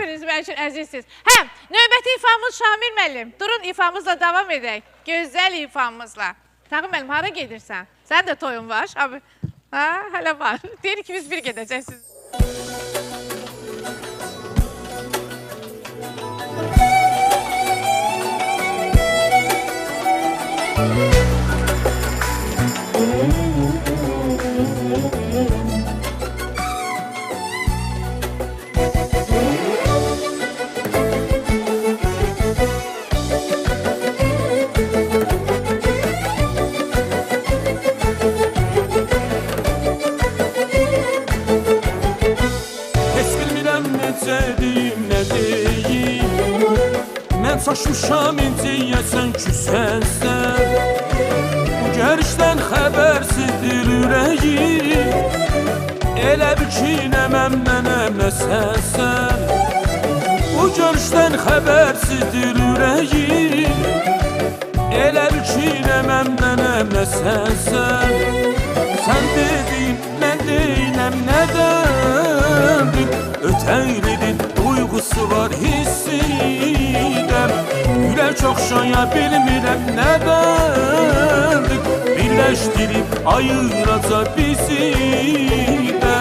Hamınız mənim üçün əzizsiniz. Hə, növbəti ifamız Şamil müəllim. Durun ifamızla davam edək. Gözəl ifamızla. Tağım müəllim, hara gedirsən? Sən də toyun var. Abi. Ha, hələ var. Deyir ki, biz bir gedəcəksiniz. Saçmışam inciyəsən küsənsən Bu görüşdən xəbərsizdir ürəyim Elə bir ki nəməm mənəm nəsənsən Bu görüşdən xəbərsizdir ürəyim Elə bir ki nəməm mənəm nəsənsən Sən dedin mən deyinəm nədəndir Ötəylidir duyğusu var hissidəm Ürək çox şaya bilmirəm nədəndir Birləşdirib ayıracaq bizi də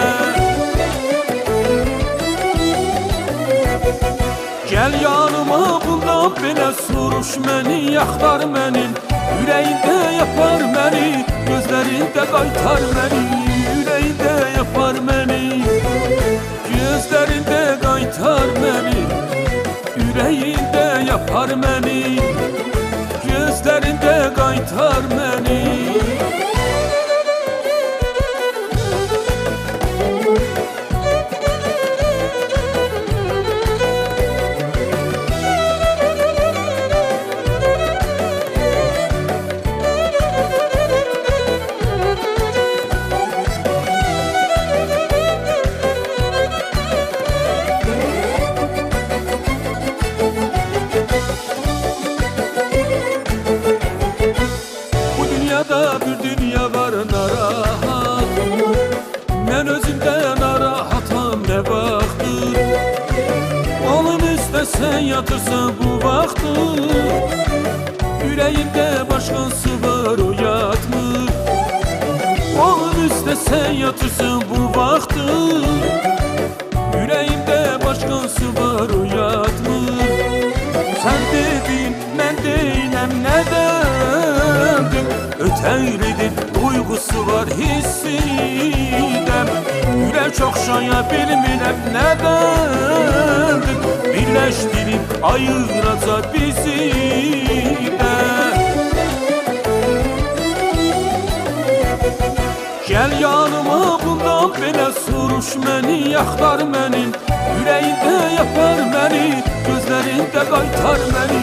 Gəl yanıma bundan belə soruş məni Yaxtar mənim ürəyində yapar məni Gözlərində qaytar məni Ürəyində yapar məni Gözlərində qaytar məni Ürəyində yapar məni Gözlərində qaytar məni Sən yatırsan bu vaxtı Ürəyində başqası var o yatmır Onun üstə sən yatırsan bu vaxtı Ürəyində başqası var o yatmır Sən dedin mən deyinəm nədəndir Ötəylidir duyğusu var hissidəm Ürək çox şaya bilmirəm nədəndir Birləşdirib ayıracaq bizi də Gəl yanıma bundan belə soruş məni Yaxtar məni Ürəyində yapar məni Gözlərində qaytar məni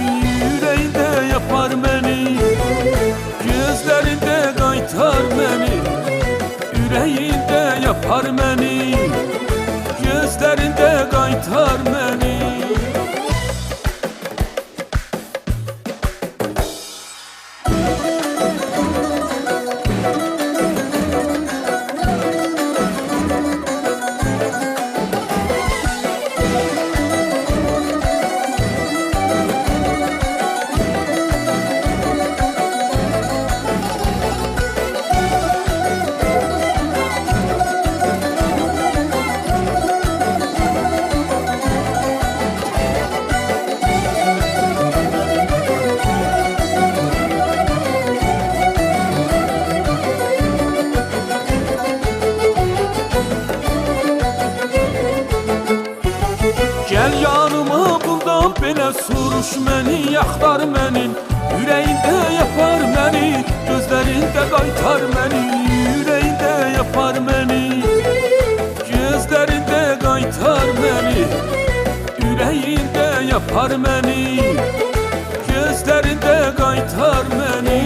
Ürəyində yapar məni Gözlərində qaytar məni Ürəyində yapar məni Gözlərində qaytar məni Gəl yanıma bundan belə soruş məni Yaxtar məni Ürəyində yapar məni Gözlərində qaytar məni Ürəyində yapar məni Gözlərində qaytar məni Ürəyində yapar məni Gözlərində qaytar məni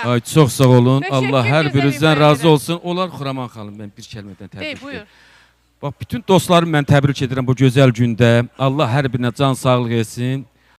Ay, çox sağ olun. Allah hər birinizdən razı olsun. Onlar Xuraman xanım, mən bir kəlmədən təbrik edirəm. Bax, bütün dostlarım mən təbrik edirəm bu gözəl gündə. Allah hər birinə can sağlıq etsin.